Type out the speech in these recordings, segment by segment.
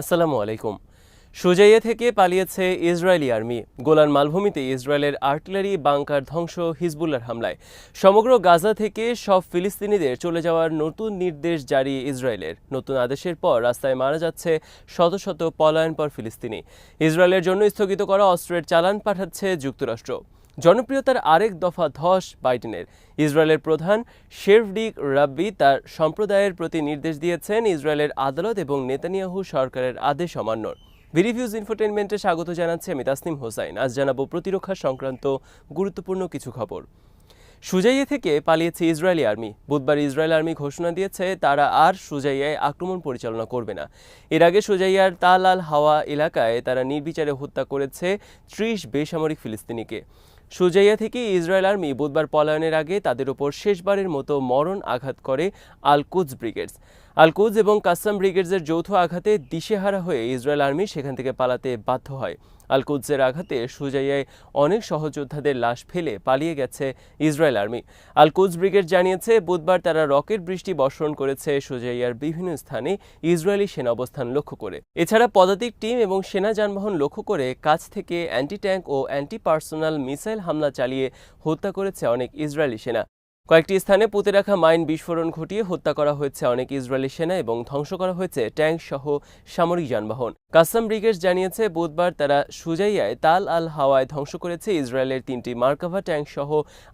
আসসালামু আলাইকুম। সুজাইয়া থেকে পালিয়েছে ইসরায়েলি আর্মি। গোলান মালভূমিতে ইসরায়েলের আর্টিলারি বাংকার ধ্বংস হিজবুল্লাহর হামলায়। সমগ্র গাজা থেকে সব ফিলিস্তিনিদের চলে যাওয়ার নতুন নির্দেশ জারি ইসরায়েলের। নতুন আদেশের পর রাস্তায় মারা যাচ্ছে শত শত পলায়নপর ফিলিস্তিনি। ইসরায়েলের জন্য স্থগিত করা অস্ত্রের চালান পাঠাচ্ছে যুক্তরাষ্ট্র। জনপ্রিয়তার আরেক দফা ধস বাইডেনের। ইসরায়েলের প্রধান শেরফডিক রাব্বি তার সম্প্রদায়ের প্রতি নির্দেশ দিয়েছেন ইসরায়েলের আদালত এবং নেতানিয়াহু সরকারের আদেশ অমান্যর। ভিডিভিউজ ইনফোটেনমেন্টে স্বাগত জানাচ্ছি আমি তাসনিম হোসাইন। আজ জানাবো প্রতিরক্ষা সংক্রান্ত গুরুত্বপূর্ণ কিছু খবর। সুজাইয়া থেকে পালিয়েছে ইসরায়েলি আর্মি। বুধবার ইসরায়েল আর্মি ঘোষণা দিয়েছে তারা আর সুজাইয়ায় আক্রমণ পরিচালনা করবে না। এর আগে সুজাইয়ার তাল আল হাওয়া এলাকায় তারা নির্বিচারে হত্যা করেছে ৩০ বেসামরিক ফিলিস্তিনিকে। সুজাইয়া থেকে ইসরায়েল আর্মি বুধবার পলায়নের আগে তাদের ওপর শেষবারের মতো মরণ আঘাত করে আল কুদস ব্রিগেডস। আল কুদস এবং কাসাম ব্রিগেডসের যৌথ আঘাতে দিশেহারা হয়ে ইসরায়েল আর্মি সেখান থেকে পালাতে বাধ্য হয়। আল কুদসের আঘাতে সুজাইয়ায় অনেক সহযোদ্ধাদের লাশ ফেলে পালিয়ে গেছে ইসরায়েল আর্মি। আল কুদস ব্রিগেড জানিয়েছে বুধবার তারা রকেট বৃষ্টি বর্ষণ করেছে সুজাইয়ার বিভিন্ন স্থানে ইসরায়েলি সেনা অবস্থান লক্ষ্য করে। এছাড়া পদাতিক টিম এবং সেনা যানবাহন লক্ষ্য করে কাছ থেকে অ্যান্টি ট্যাঙ্ক ও অ্যান্টি পার্সোনাল মিসাইল হামলা চালিয়ে হত্যা করেছে অনেক ইসরায়েলি সেনা। কয়েকটি স্থানে পুঁতে রাখা মাইন বিস্ফোরণ ঘটিয়ে হত্যা করা হয়েছে অনেক ইসরায়েলি সেনা এবং ধ্বংস করা হয়েছে ট্যাঙ্ক সহ সামরিক যানবাহন। কাসাম ব্রিগেড জানিয়েছে বুধবার তারা সুজাইয়ায় তাল আল হাওয়ায় ধ্বংস করেছে ইসরায়েলের ৩টি মার্কাভা ট্যাঙ্ক সহ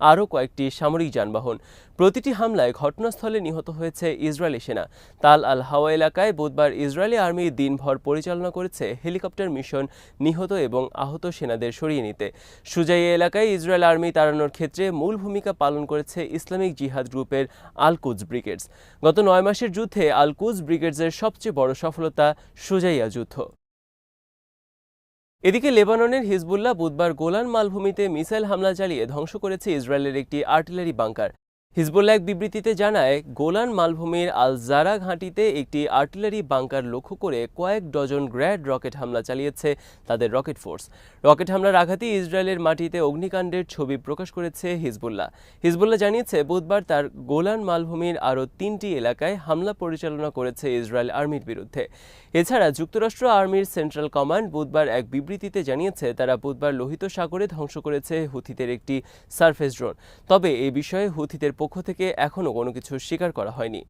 আরও কয়েকটি সামরিক যানবাহন। প্রতিটি হামলায় ঘটনাস্থলে নিহত হয়েছে ইসরায়েলি সেনা। তাল আল হাওয়া এলাকায় বুধবার ইসরায়েলি আর্মি দিনভর পরিচালনা করেছে হেলিকপ্টার মিশন নিহত এবং আহত সেনাদের সরিয়ে নিতে। সুজাইয়া এলাকায় ইসরায়েল আর্মি তাড়ানোর ক্ষেত্রে মূল ভূমিকা পালন করেছে ইসলামিক জিহাদ গ্রুপের আল কুদস ব্রিগেডস। গত ৯ মাসের যুদ্ধে আল কুদস ব্রিগেডসের সবচেয়ে বড় সফলতা সুজাইয়া যুদ্ধ। এদিকে লেবাননের হিজবুল্লাহ বুধবার গোলান মালভূমিতে মিসাইল হামলা চালিয়ে ধ্বংস করেছে ইসরায়েলের একটি আর্টিলারি বাংকার। হিজবুল্লাহ এক বিবৃতিতে জানায়, গোলান মালভূমির আল জারা ঘাঁটিতে একটি আর্টিলারি বাংকার লক্ষ্য করে কয়েক ডজন গ্র্যাড রকেট হামলা চালিয়েছে তাদের রকেট ফোর্স। রকেট হামলার আঘাতে ইসরায়েলের মাটিতে অগ্নিকাণ্ডের ছবি প্রকাশ করেছে হিজবুল্লাহ। হিজবুল্লাহ জানিয়েছে বুধবার তার গোলান মালভূমির আরও ৩টি এলাকায় হামলা পরিচালনা করেছে ইসরায়েল আর্মির বিরুদ্ধে। এছাড়া যুক্তরাষ্ট্র আর্মির সেন্ট্রাল কমান্ড বুধবার এক বিবৃতিতে জানিয়েছে তারা বুধবার লোহিত সাগরে ধ্বংস করেছে হুথিদের একটি সারফেস ড্রোন। তবে এ বিষয়ে হুথিদের পক্ষ থেকে এখনও কোনো কিছু স্বীকার করা হয়নি।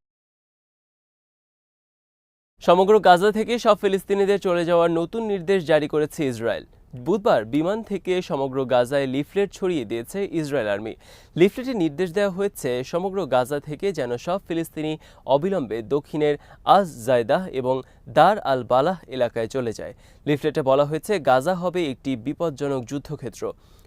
সমগ্র গাজা থেকে সব ফিলিস্তিনিদের চলে যাওয়ার নতুন নির্দেশ জারি করেছে ইসরায়েল। বুধবার বিমান থেকে সমগ্র গাজায় লিফলেট ছড়িয়ে দিয়েছে ইসরায়েল আর্মি। লিফলেটে নির্দেশ দেওয়া হয়েছে সমগ্র গাজা থেকে যেন সব ফিলিস্তিনি অবিলম্বে দক্ষিণের আজ জায়দাহ এবং দার আল বালাহ এলাকায় চলে যায়। লিফলেটে বলা হয়েছে গাজা হবে একটি বিপজ্জনক যুদ্ধক্ষেত্র।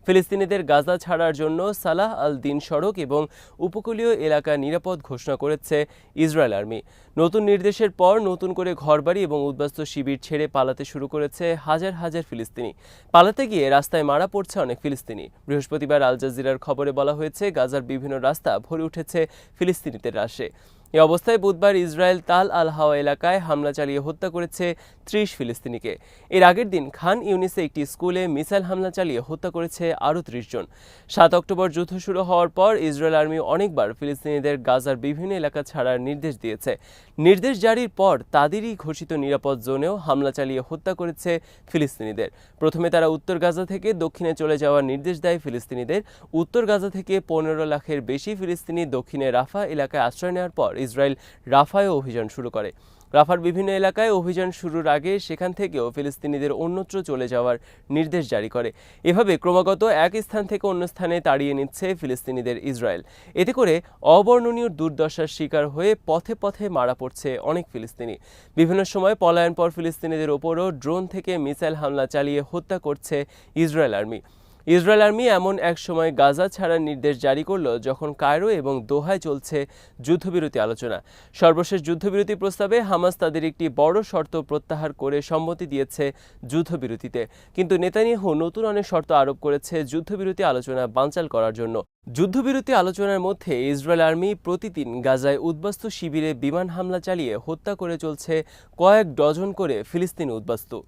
ফিলিস্তিনিদের গাজা ছাড়ার জন্য সালাহ আল দিন সড়ক এবং উপকূলীয় এলাকা নিরাপদ ঘোষণা করেছে ইসরায়েল আর্মি। নতুন নির্দেশের পর নতুন করে ঘরবাড়ি এবং উদ্বাস্তু শিবির ছেড়ে পালাতে শুরু করেছে হাজার হাজার ফিলিস্তিনি। পালাতে গিয়ে রাস্তায় মারা পড়ছে অনেক ফিলিস্তিনি। বৃহস্পতিবার আল জাজিরার খবরে বলা হয়েছে গাজার বিভিন্ন রাস্তা ভরে উঠেছে ফিলিস্তিনিদের রাশে। এ অবস্থায় বুধবার ইসরায়েল তাল আল হাওয়া এলাকায় হামলা চালিয়ে হত্যা করেছে ৩০ ফিলিস্তিনিকে। এর আগের দিন খান ইউনিসে একটি স্কুলে মিসাইল হামলা চালিয়ে হত্যা করেছে আরও ৩০ জন। ৭ অক্টোবর যুদ্ধ শুরু হওয়ার পর ইসরায়েল আর্মি অনেকবার ফিলিস্তিনিদের গাজার বিভিন্ন এলাকা ছাড়ার নির্দেশ দিয়েছে। নির্দেশ জারির পর তাদেরই ঘোষিত নিরাপদ জোনেও হামলা চালিয়ে হত্যা করেছে ফিলিস্তিনিদের। প্রথমে তারা উত্তর গাজা থেকে দক্ষিণে চলে যাওয়ার নির্দেশ দেয় ফিলিস্তিনিদের। উত্তর গাজা থেকে ১৫ লাখের বেশি ফিলিস্তিনি দক্ষিণে রাফা এলাকায় আশ্রয় নেওয়ার পর ইসরায়েল রাফায় অভিযান শুরু করে। রাফার বিভিন্ন এলাকায় অভিযান শুরুর আগে সেখান থেকেও ফিলিস্তিনিদের অন্যত্র চলে যাওয়ার নির্দেশ জারি করে। এভাবে ক্রমাগত এক স্থান থেকে অন্য স্থানে তাড়িয়ে নিচ্ছে ফিলিস্তিনিদের ইসরায়েল। এতে করে অবর্ণনীয় দুর্দশার শিকার হয়ে পথে পথে মারা পড়ছে অনেক ফিলিস্তিনি। বিভিন্ন সময় পলায়নপর ফিলিস্তিনিদের ওপরও ড্রোন থেকে মিসাইল হামলা চালিয়ে হত্যা করছে ইসরায়েল আর্মি। ইসরায়েল আর্মি এমন এক সময় গাজা ছাড়ার নির্দেশ জারি করল যখন কায়রো এবং দোহায় চলছে যুদ্ধবিরতি আলোচনা। সর্বশেষ যুদ্ধবিরতি প্রস্তাবে হামাস তাদের একটি বড় শর্ত প্রত্যাহার করে সম্মতি দিয়েছে যুদ্ধবিরতিতে। কিন্তু নেতানিয়াহু নতুন অনেক শর্ত আরোপ করেছে যুদ্ধবিরতি আলোচনা বানচাল করার জন্য। যুদ্ধবিরতি আলোচনার মধ্যে ইসরায়েল আর্মি প্রতিদিন গাজায় উদ্বাস্তু শিবিরে বিমান হামলা চালিয়ে হত্যা করে চলছে কয়েক ডজন করে ফিলিস্তিনি উদ্বাস্তু।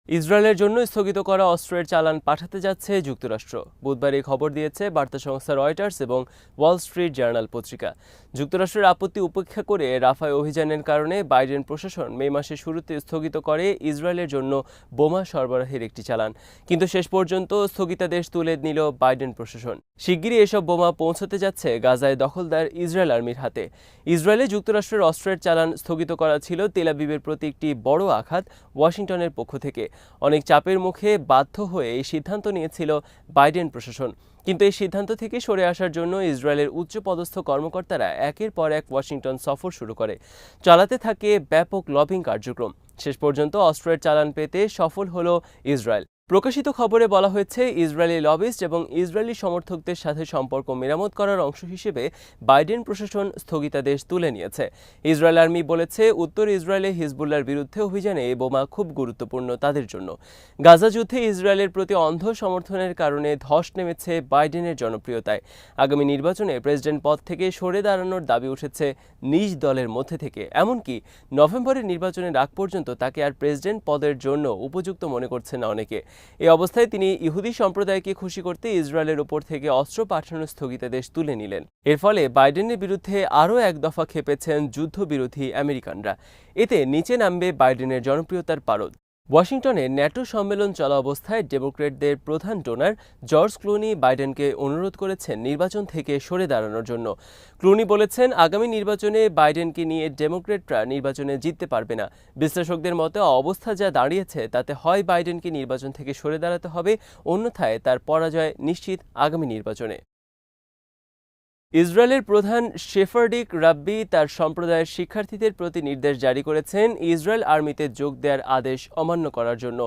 ইসরায়েলের জন্য স্থগিত করা অস্ত্রের চালান পাঠাতে যাচ্ছে যুক্তরাষ্ট্র। বুধবার এই খবর দিয়েছে বার্তা সংস্থা রয়টার্স এবং ওয়াল স্ট্রিট জার্নাল পত্রিকা। যুক্তরাষ্ট্রের আপত্তি উপেক্ষা করে রাফায় অভিযানের কারণে বাইডেন প্রশাসন মে মাসের শুরুতে স্থগিত করে ইসরায়েলের জন্য বোমা সরবরাহের একটি চালান, কিন্তু শেষ পর্যন্ত স্থগিতাদেশ তুলে নিল বাইডেন প্রশাসন। শিগগিরই এসব বোমা পৌঁছাতে যাচ্ছে গাজায় দখলদার ইসরায়েল আর্মির হাতে। ইসরায়েলে যুক্তরাষ্ট্রের অস্ত্রের চালান স্থগিত করা ছিল তেল আবিবের প্রতি একটি বড় আঘাত। ওয়াশিংটনের পক্ষ থেকে অনেক চাপের মুখে বাধ্য হয়ে এই সিদ্ধান্ত নিয়েছিল বাইডেন প্রশাসন, কিন্তু এই সিদ্ধান্ত থেকে সরে আসার জন্য ইসরায়েলের উচ্চপদস্থ কর্মকর্তারা একের পর এক ওয়াশিংটন সফর শুরু করে। চালাতে থাকে ব্যাপক লবিং কার্যক্রম। শেষ পর্যন্ত অস্ত্রের চালান পেতে সফল হল ইসরায়েল। প্রকাশিত খবরে বলা হয়েছে, ইসরায়েলি লবিস্ট এবং ইসরায়েলি সমর্থকদের সাথে সম্পর্ক মেরামত করার অংশ হিসেবে বাইডেন প্রশাসন স্থগিতাদেশ তুলে নিয়েছে। ইসরায়েল আর্মি বলেছে, উত্তর ইসরায়েলে হিজবুল্লাহর বিরুদ্ধে অভিযানে এই বোমা খুব গুরুত্বপূর্ণ তাদের জন্য। গাজা যুদ্ধে ইসরায়েলের প্রতি অন্ধ সমর্থনের কারণে ধস নেমেছে বাইডেনের জনপ্রিয়তায়। আগামী নির্বাচনে প্রেসিডেন্ট পদ থেকে সরে দাঁড়ানোর দাবি উঠেছে নিজ দলের মধ্যে থেকে। এমনকি নভেম্বরের নির্বাচনের আগ পর্যন্ত তাকে আর প্রেসিডেন্ট পদের জন্য উপযুক্ত মনে করছে না অনেকে। এই অবস্থায় তিনি ইহুদি সম্প্রদায়কে খুশি করতে ইসরায়েলের ওপর থেকে অস্ত্র পাঠানোর স্থগিতাদেশ তুলে নিলেন। এর ফলে বাইডেনের বিরুদ্ধে আরও এক দফা খেপেছেন যুদ্ধবিরোধী আমেরিকানরা। এতে নিচে নামবে বাইডেনের জনপ্রিয়তার পারদ। ওয়াশিংটনে ন্যাটো সম্মেলন চলা অবস্থায় ডেমোক্র্যাটদের প্রধান ডোনার জর্জ ক্লুনি বাইডেনকে অনুরোধ করেছেন নির্বাচন থেকে সরে দাঁড়ানোর জন্য। ক্লুনি বলেছেন, আগামী নির্বাচনে বাইডেনকে নিয়ে ডেমোক্র্যাটরা নির্বাচনে জিততে পারবে না। বিশ্লেষকদের মতে অবস্থা যা দাঁড়িয়েছে তাতে হয় বাইডেনকে নির্বাচন থেকে সরে দাঁড়াতে হবে, অন্যথায় তার পরাজয় নিশ্চিত আগামী নির্বাচনে। ইসরায়েলের প্রধান শেফার্ডিক রাব্বি তার সম্প্রদায়ের শিক্ষার্থীদের প্রতি নির্দেশ জারি করেছেন ইসরায়েল আর্মিতে যোগ দেওয়ার আদেশ অমান্য করার জন্য।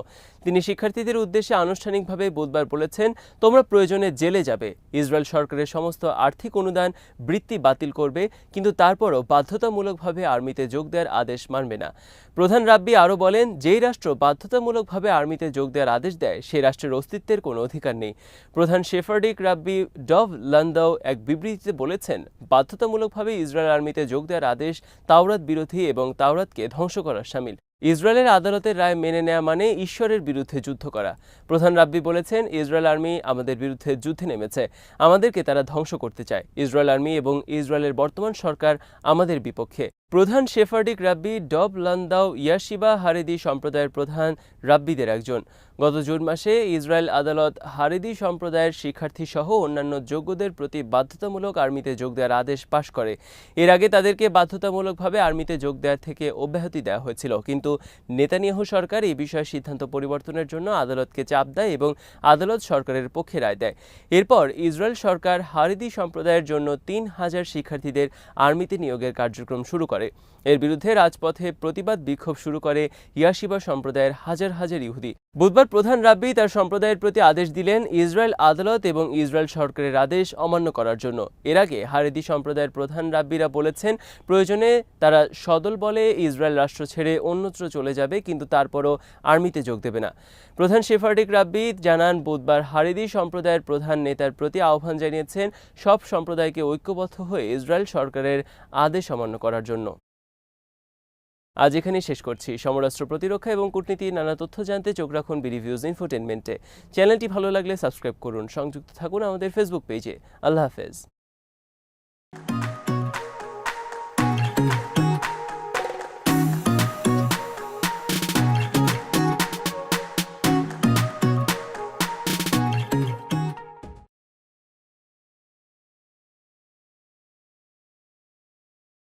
তিনি শিক্ষার্থীদের উদ্দেশ্যে আনুষ্ঠানিকভাবে বুধবার বলেছেন, তোমরা প্রয়োজনে জেলে যাবে। ইসরায়েল সরকারের সমস্ত আর্থিক অনুদান বৃত্তি বাতিল করবে, কিন্তু তারপরও বাধ্যতামূলকভাবে আর্মিতে যোগ দেওয়ার আদেশ মানবে না। প্রধান রাব্বি আরও বলেন, যেই রাষ্ট্র বাধ্যতামূলকভাবে আর্মিতে যোগ দেওয়ার আদেশ দেয় সেই রাষ্ট্রের অস্তিত্বের কোনো অধিকার নেই। প্রধান শেফার্ডিক রাব্বি ডভ লান্দাও এক বিবৃতিতে বলেছেন, বাধ্যতামূলকভাবে ইসরায়েল আর্মিতে যোগ দেওয়ার আদেশ তাওরাত বিরোধী এবং তাওরাতকে ধ্বংস করার শামিল। ইসরায়েলের আদালতের রায় মেনে নেওয়া মানে ঈশ্বরের বিরুদ্ধে যুদ্ধ করা। প্রধান রাব্বি বলেছেন, ইসরায়েল আর্মি আমাদের বিরুদ্ধে যুদ্ধে নেমেছে, আমাদেরকে তারা ধ্বংস করতে চায়। ইসরায়েল আর্মি এবং ইসরায়েলের বর্তমান সরকার আমাদের বিপক্ষে। প্রধান শেফার্ডিক রাব্বি ডভ লান্দাও ইয়াশিবা হারেদি সম্প্রদায়ের প্রধান রাব্বিদের একজন। গত জুন মাসে ইসরায়েল আদালত হারেদি সম্প্রদায়ের শিক্ষার্থী সহ অন্যান্য যোগ্যদের প্রতি বাধ্যতামূলক আর্মিতে যোগ দেওয়ার আদেশ পাশ করে। এর আগে তাদেরকে বাধ্যতামূলকভাবে আর্মিতে যোগ দেওয়ার থেকে অব্যাহতি দেওয়া হয়েছিল, কিন্তু নেতানিয়াহু সরকার এই বিষয়ে সিদ্ধান্ত পরিবর্তনের জন্য আদালতকে চাপ দেয় এবং আদালত সরকারের পক্ষে রায় দেয়। এরপর ইসরায়েল সরকার হারেদি সম্প্রদায়ের জন্য ৩,০০০ শিক্ষার্থীদের আর্মিতে নিয়োগের কার্যক্রম শুরু করে। এর বিরুদ্ধে রাজপথে প্রতিবাদ বিক্ষোভ শুরু করে ইয়াশিবা সম্প্রদায়ের হাজার হাজার ইহুদি। বুধবার প্রধান রাব্বি তার সম্প্রদায়ের প্রতি আদেশ দিলেন ইসরায়েল আদালত এবং ইসরায়েল সরকারের আদেশ অমান্য করার জন্য। এর আগে হারেদি সম্প্রদায়ের প্রধান রাব্বিরা বলেছেন, প্রয়োজনে তারা সদল বলে ইসরায়েল রাষ্ট্র ছেড়ে অন্যত্র চলে যাবে, কিন্তু তারপরও আর্মিতে যোগ দেবে না। প্রধান শেফার্ডিক রাব্বি জানান, বুধবার হারেদি সম্প্রদায়ের প্রধান নেতার প্রতি আহ্বান জানিয়েছেন সব সম্প্রদায়কে ঐক্যবদ্ধ হয়ে ইসরায়েল সরকারের আদেশ অমান্য করার জন্য। আজ এখানেই শেষ করছি। সমরাষ্ট্র প্রতিরক্ষা এবং কূটনীতির নানা তথ্য জানতে চোখ রাখুন বিরিভিউজ ইনফোটেনমেন্টে। চ্যানেলটি ভালো লাগলে সাবস্ক্রাইব করুন। সংযুক্ত থাকুন আমাদের ফেসবুক পেজে। আল্লাহ হাফেজ।